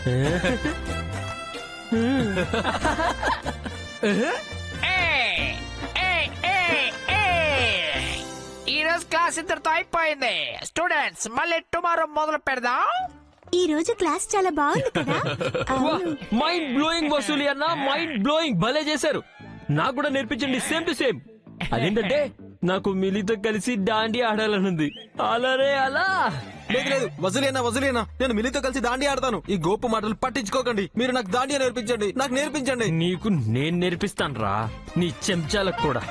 ఈ రోజు క్లాస్ ఇంతటితో అయిపోయింది. స్టూడెంట్స్ మళ్ళీ టుమారో మొదలు పెడదాం. ఈ రోజు క్లాస్ చాలా బాగుంది కదా. మైండ్ బ్లోయింగ్ వసూలి అన్న, మైండ్ బ్లోయింగ్. భలే చేశారు. నాకు కూడా నేర్పించండి సేమ్ టు సేమ్. అదేంటంటే నాకు మిలితో కలిసి దాండి ఆడాలనుంది. అలారే అలా. లేదు లేదు, వసూలేనా నేను మిలితో కలిసి దాండి ఆడతాను. ఈ గోపు మాటలు పట్టించుకోకండి. మీరు నాకు దాండియా నేర్పించండి, నాకు నేర్పించండి. నీకు నేను నేర్పిస్తాను రా, నీ చెంచాలకు కూడా.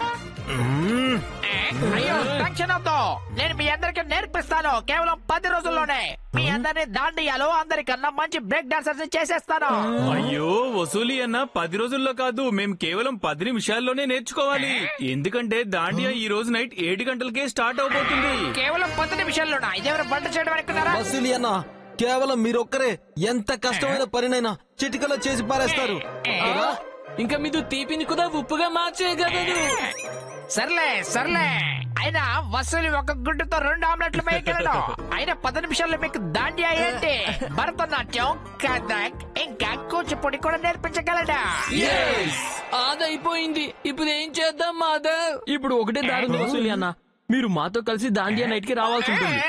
అయ్యో టెన్షన్ వద్దు, నేను మీ అందరికి నేర్పిస్తాను. కేవలం 10 రోజుల్లోనే మీ అందరినీ దాండియాలో అందరికన్నా మంచి బ్రేక్ డాన్సర్స్ చేసేస్తాను. అయ్యో వసూలి అన్న 10 రోజుల్లో కాదు, మేము కేవలం 10 నిమిషాల్లోనే నేర్చుకోవాలి. ఎందుకంటే దాండియా ఈ రోజు నైట్ 7 గంటలకే స్టార్ట్ అవబోతుంది. కేవలం 10 నిమిషాల్లోనా? ఇదేమైనా వంట చేయడం అనుకున్నారా? వసూలి అన్న, కేవలం మీరొక్కరే ఎంత కష్టమైన పనినైనా చిటికలో చేసి పారేస్తారు. ఇంకా మీరు తీపిని కూడా ఉప్పుగా మార్చేయగలరు. సర్లే అయినా వసూలి ఒక గుడ్డుతో 2 ఆమ్లెట్లు వేయగలడు. అయినా 10 నిమిషాల్లో మీకు దాండియా ఏంటి, భరతనాట్యం, కథక్, ఇంకా కూచిపూడి కూడా నేర్పించగలడా? అదైపోయింది. ఇప్పుడు ఏం చేద్దాం మాధవ్? ఇప్పుడు ఒకటే దారి ఉంది వసూలి అన్న. మీరు మాతో కలిసి దాండియా నైట్ కి రావాల్సి ఉంటుంది.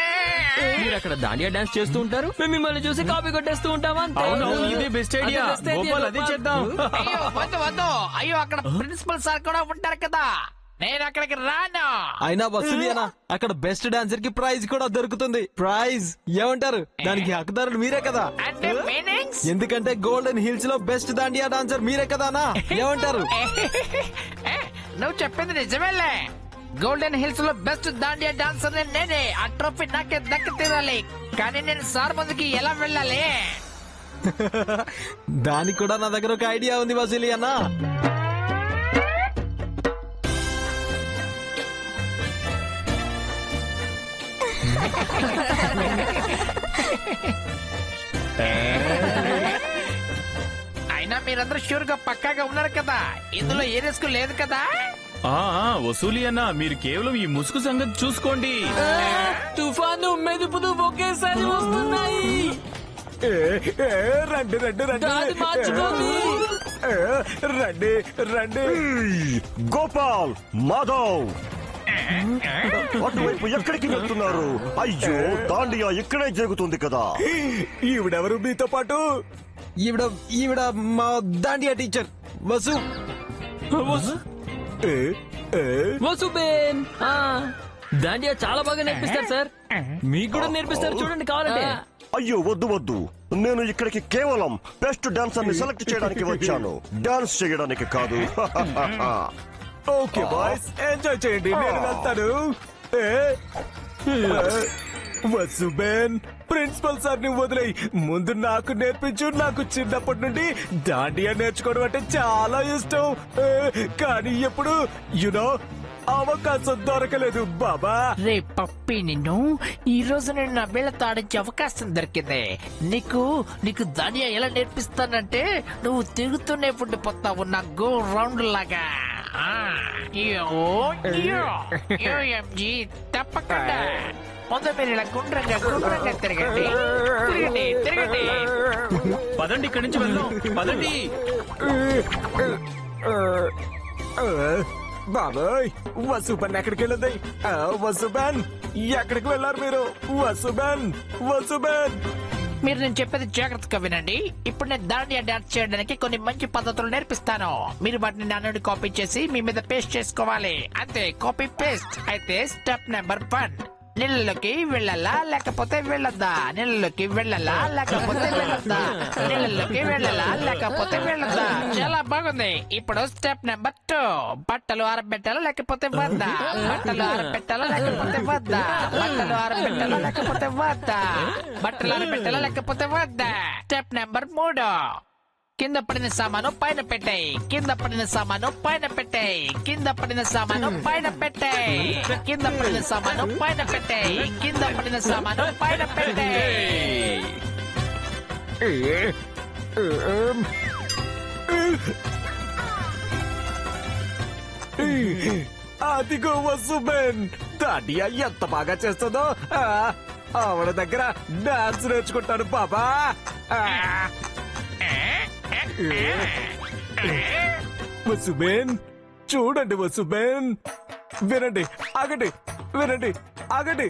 మీరు అక్కడ దాండియా డాన్స్ చేస్తూ ఉంటారు, మేము మిమ్మల్ని చూసి కాపీ కొట్టేస్తూ ఉంటామా? ఇదే బెస్ట్ ఐడియా. అదే చేద్దాం. అయ్యో వద్దు, అయ్యో అక్కడ ప్రిన్సిపల్ సార్ కూడా ఉంటారు కదా, నేను అక్కడికి రాను. అయినా వసూలి అన్న, అక్కడ బెస్ట్ డాన్సర్ కి ప్రైజ్ కూడా దొరుకుతుంది. ప్రైజ్ ఏమంటారు? దానికి హక్కుదారులు మీరే కదా. అంటే మీనింగ్స్? ఎందుకంటే గోల్డెన్ హిల్స్ లో బెస్ట్ దాండియా డాన్సర్ మీరే కదానా? ఏమంటారు? నువ్వు చెప్పింది నిజమేలే. గోల్డెన్ హిల్స్ లో బెస్ట్ దాండియా డాన్సర్ నేనే. ఆ ట్రోఫీ నాకే దక్కి తీరాలి. కానీ నేను సార్ ముందుకి ఎలా వెళ్ళాలి? దానికి కూడా నా దగ్గర ఒక ఐడియా ఉంది వసూలి అన్న. అయినా మీరందరూ షూర్ గా పక్కాగా ఉన్నారు కదా, ఇందులో ఏ రిస్క్ లేదు కదా? వసూలి అన్న, మీరు కేవలం ఈ ముసుగు సంగతి చూసుకోండి. తుఫాను మెదుపులు ఒకేసారి వస్తున్నాయి. రండి దారి మార్చుకోండి. రండి. గోపాల్, మాధవ్, అటువైపు ఎక్కడికి వెళ్తున్నారు? అయ్యో, దాండియా ఇక్కడే జరుగుతుంది కదా. ఈవిడెవరు మీతో పాటు? ఈవిడ మా దాండియా టీచర్ వసు. వసుబేన్ దాండియా చాలా బాగా నేర్పిస్తారు సార్. మీకు కూడా నేర్పిస్తారు, చూడండి కావాలంటే. అయ్యో వద్దు, నేను ఇక్కడికి కేవలం బెస్ట్ డాన్సర్ ని సెలెక్ట్ చేయడానికి వచ్చాను, డాన్స్ చేయడానికి కాదు. ఓకే బాయ్స్, ఎంజాయ్ చేయండి, నేను వెళ్తాను. వసుబేన్, ప్రిన్సిపల్ సార్ ని వదిలేయి, ముందు నాకు నేర్పించు. నాకు చిన్నప్పటి నుండి దాండియా నేర్చుకోవడం అంటే చాలా ఇష్టం. కానీ ఎప్పుడు అవకాశం దొరకలేదు బాబా. రే పప్పి, నిన్ను ఈ రోజు నేను నా వేళతో ఆడించే అవకాశం దొరికింది. నీకు దాండియా ఎలా నేర్పిస్తానంటే నువ్వు తిరుగుతూనే ఉండిపోతావు నా గో రౌండ్ లాగా. తప్పకుండా ముందు మీరు ఇలా గుండ్రంగా తిరగండి. పదండి, ఇక్కడి నుంచి వెళ్దాం. పదండి. బాబాయ్, వసుబన్ ఎక్కడికి వెళ్ళింది? వసుబన్, ఎక్కడికి వెళ్ళారు మీరు? వసుబన్. మీరు నేను చెప్పేది జాగ్రత్తగా వినండి. ఇప్పుడు నేను దాండియా డాన్స్ చేయడానికి కొన్ని మంచి పద్ధతులు నేర్పిస్తాను. మీరు వాటిని నా నుండి కాపీ చేసి మీ మీద పేస్ట్ చేసుకోవాలి. అంతే, కాపీ పేస్ట్. అయితే స్టెప్ నెంబర్ 1, నీళ్ళలోకి వెళ్ళాలా లేకపోతే వెళ్ళొద్దా? నీళ్ళలోకి వెళ్ళాలా లేకపోతే వెళ్ళొద్దా? నీళ్ళలోకి వెళ్ళాలా లేకపోతే వెళ్ళొద్దా? చాలా బాగుంది. ఇప్పుడు స్టెప్ నెంబర్ 2, బట్టలు ఆరబెట్టాలా లేకపోతే వద్దా? బట్టలు ఆరబెట్టాలా లేకపోతే వద్దా? బట్టలు ఆరబెట్టాలా లేకపోతే వద్దా? బట్టలు ఆరబెట్టాలా లేకపోతే వద్దా? స్టెప్ నెంబర్ 3, కింద పడిన సామాను పైన పెట్టాయి. కింద పడిన సామాను పైన పెట్టాయి. కింద పడిన సామాను పైన పెట్టాయి. కింద పడిన సామాను పైన పెట్టాయి. కింద పడిన సామాను పైన పెట్టాయి. అదిగో వసుబేన్, దాండియా ఎంత బాగా చేస్తుందో. ఆవిడ దగ్గర డాన్స్ నేర్చుకుంటాను బాబా. వసుబేన్ చూడండి వసుబేన్, వినండి, ఆగండి, వినండి, ఆగండి.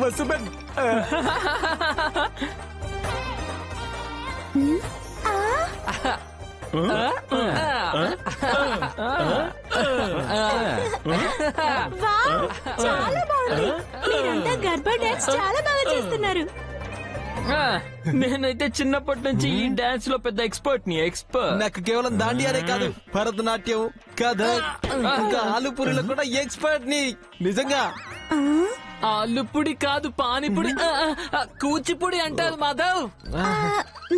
వసుబేన్ వావ్, చాలా బాగుంది. మీరంతా గర్భ డాన్స్ చాలా బాగా చేస్తున్నారు. నేనైతే చిన్నప్పటి నుంచి ఈ డాన్స్ లో పెద్ద ఎక్స్పర్ట్ నాకు కేవలం దాండియానే కాదు, భరతనాట్యం, కథక్, ఇంకా ఆలుపూరిలో కూడా ఎక్స్పర్ట్ ని. నిజంగా ఆలుపుడి కాదు పానీపుడి, కూచిపుడి అంటారు మాధవ్.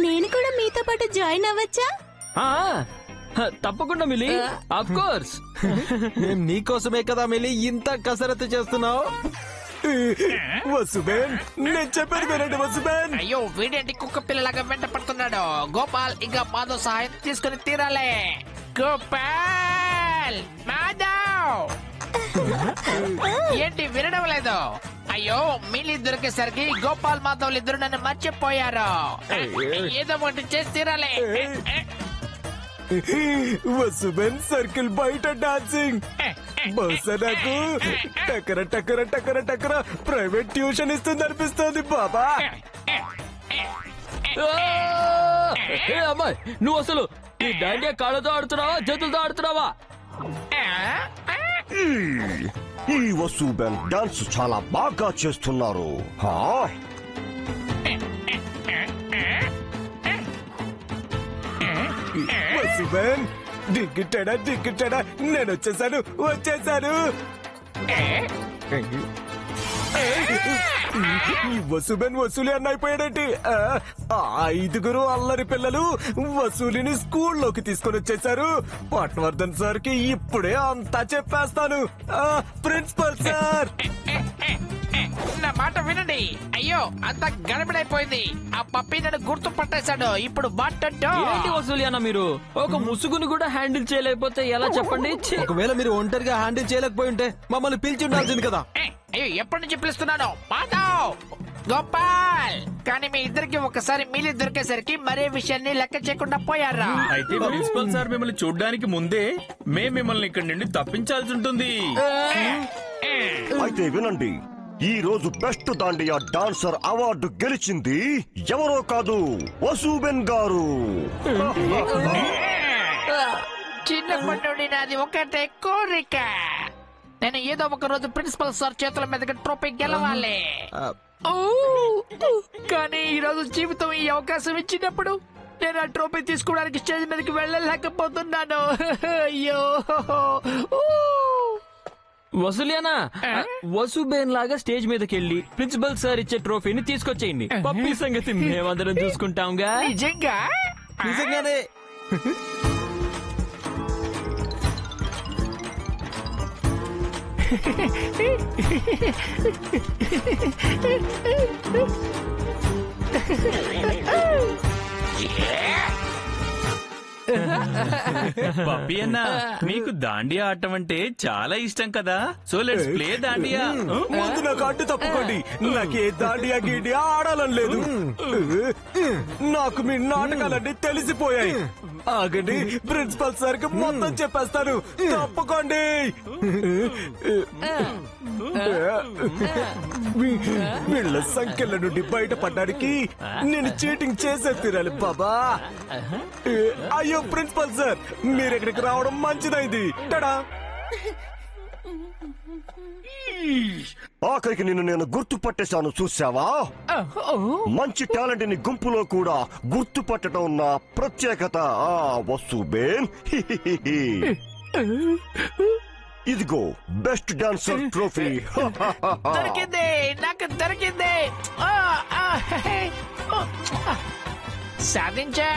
నేను కూడా మీతో పాటు జాయిన్ అవ్వచ్చా? తప్పకుండా మిలి, ఆఫ్ కోర్స్. మేము నీకోసమే కదా మిలి ఇంత కసరత్తు చేస్తున్నావు. వసుబేన్ నేను చెప్పాను వినండి వసుబేన్. అయ్యో వీడేంటి కుక్క పిల్లలాగా వెంట పడుతున్నాడు. గోపాల్ ఇంకా మాధవ్ సహాయం తీసుకుని తీరాలే. గోపాల్, మాధవ్ ఏంటి వినడం లేదు? అయ్యో మీలి దొరికేసరికి గోపాల్ మాధవ్ ఇద్దరు నన్ను మర్చిపోయారు. ఏదో ఒకటి చేసి తీరాలే. వసుబేన్ సర్కిల్ బయట డాన్సింగ్. బహుశా నాకు టకర టకర టకర టకర ప్రైవేట్ ట్యూషన్ ఇస్తుంది అనిపిస్తుంది బాబా. అమ్మాయి నువ్వు అసలు ఈ డాండియా కాళ్ళతో ఆడుతున్నావా చేతులతో ఆడుతున్నావా? ఈ వసుబేన్ డాన్స్ చాలా బాగా చేస్తున్నారు. వసుబేన్ దిగ్గిట్టాడా దిగ్గిట్టాడా, నేను వచ్చేసాను. ఈ వసుబేన్ వసూలి అన్న అయిపోయాడేంటి? ఐదుగురు అల్లరి పిల్లలు వసూలిని స్కూల్లోకి తీసుకొని వచ్చేసారు. పట్వర్ధన్ సార్ కి ఇప్పుడే అంతా చెప్పేస్తాను. ప్రిన్సిపల్ సార్, నా మాట వినండి. అయ్యో అంత గడబడైపోయింది. ఆ పప్పి నన్ను గుర్తు పట్టేశాడు. ఇప్పుడు ఏంటి వసూలి అన్న మీరు ఒక ముసుగును కూడా హ్యాండిల్ చేయలేకపోతే ఎలా చెప్పండి? ఛీ! ఒకవేళ మీరు ఒంటరిగా హ్యాండిల్ చేయలేకపోయి ఉంటే మమ్మల్ని పిలిచి ఉండాల్సింది కదా. అయ్యో ఎప్పటి నుంచి పిలుస్తున్నాను? మాధవ్, గోపాల్, కానీ మీ ఇద్దరికి ఒకసారి మీలి దొరికేసరికి మరే విషయాన్ని లెక్క చేయకుండా పోయారా? అయితే ప్రిన్సిపల్ సార్ మిమ్మల్ని చూడడానికి ముందే మేము మిమ్మల్ని ఇక్కడి నుండి తప్పించాల్సి ఉంటుంది. అయితే వినండి, ఈ రోజు బెస్ట్ దాండియా డాన్సర్ అవార్డు గెలిచింది ఎవరో కాదు, వసుబేన్ గారు. చిన్నప్పటి నుండి నాది ఒకటే కోరిక. నేను ఏదో ఒక రోజు ప్రిన్సిపల్ సార్ చేతుల మీదకి ట్రోఫీ గెలవాలి. ఓ, కానీ ఈ రోజు జీవితం ఈ అవకాశం ఇచ్చినప్పుడు నేను ఆ ట్రోఫీ తీసుకోవడానికి స్టేజ్ మీదకి వెళ్ళలేకపోతున్నాను. అయ్యో వసూలియానా, వసుబేన్ లాగా స్టేజ్ మీదకి వెళ్ళి ప్రిన్సిపల్ సార్ ఇచ్చే ట్రోఫీని తీసుకొచ్చేయండి. పప్పి సంగతి మేమందరం చూసుకుంటాంగా. నిజంగా నిజంగానే పప్పి అన్న మీకు దాండియా ఆడటం అంటే చాలా ఇష్టం కదా. So let's play Dandiya. ముందు నాకు అడ్డు తప్పుకోండి. నాకు ఏ దాండియా గీడియా ఆడాలని లేదు. నాకు మీ నాటకాలన్నీ తెలిసిపోయాయి. ఆగండి, ప్రిన్సిపల్ సార్ కి మొత్తం చెప్పేస్తాను. తప్పుకోండి. వీళ్ళ సంఖ్యల నుండి బయటపడడానికి నేను చీటింగ్ చేసే తీరాలి బాబా. అయ్యో ప్రిన్సిపల్ సార్, మీరు ఇక్కడికి రావడం మంచిదైంది. టడా, ఆఖరికి నిన్ను నేను గుర్తుపట్టేశాను, చూసావా? మంచి టాలెంట్ ని గుంపులో కూడా గుర్తుపట్టడం నా ప్రత్యేకత. వసుబేన్, ఇదిగో బెస్ట్ డాన్సర్ ట్రోఫీ. దొరికింది, నాకు దొరికింది. సాధించా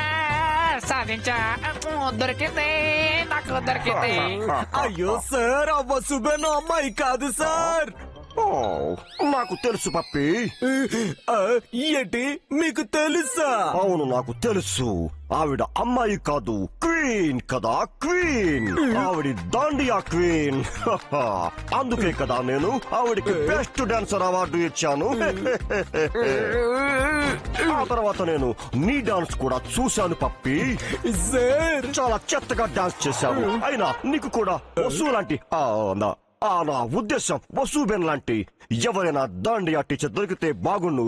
దొరికింది, నాకు దొరికింది. అయ్యో సార్, ఆ వసుబేన్ అమ్మాయి కాదు సార్. ఓ, నాకు తెలుసు పప్పి. ఆ, ఏంటి మీకు తెలుసా? అవును, నాకు తెలుసు. ఆవిడ అమ్మాయి కాదు, క్వీన్ కదా, క్వీన్. ఆవిడ దాండియా క్వీన్. అందుకే కదా నేను ఆవిడకి బెస్ట్ డాన్సర్ అవార్డు ఇచ్చాను. ఆ తర్వాత నేను నీ డాన్స్ కూడా చూశాను పప్పి. సార్ చాలా చెత్తగా డాన్స్ చేశావు. అయినా నీకు కూడా వసు లాంటి నా ఉద్దేశం వసూబెన్ లాంటి ఎవరైనా దాండియా టీచర్ దొరికితే బాగుండు.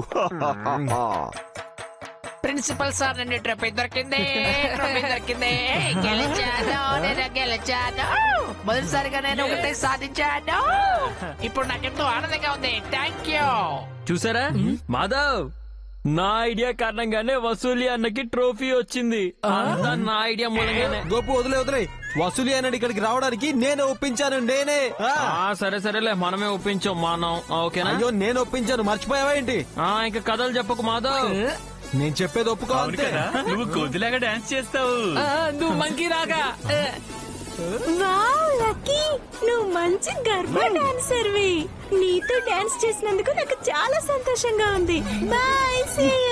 ప్రిన్సిపల్ సార్ నుండి ట్రోఫీ దొరికింది. గెలిచాను, నేను గెలిచాను. మొదటిసారిగా నేను ఒకటే సాధించాను. ఇప్పుడు నాకెంతో ఆనందంగా ఉంది. Thank you. చూసారా మాధవ్, నా ఐడియా కారణంగానే వసూలి అన్నకి ట్రోఫీ వచ్చింది. అంతా నా ఐడియా మూలంగానే. గోపు వదిలే. వసూలి అన్నాడు ఇక్కడికి రావడానికి నేనే ఒప్పించాను, నేనే. సరే సరేలే, మనమే ఒప్పించాం మనం. ఓకేనా? అయ్యో, నేను ఒప్పించాను, మర్చిపోయావా ఏంటి? ఇంకా కథలు చెప్పకు మాధవ్. నేను చెప్పేది ఒప్పుకో అవును అంతే. కదా, నువ్వు కోతిలాగా డాన్స్ చేస్తావు. నువ్వు మంకీ రాగా. వావ్ లక్కీ, నువ్వు మంచి గర్భ డాన్సర్వి. నీతో డాన్స్ చేసినందుకు నాకు చాలా సంతోషంగా ఉంది. Bye, see you.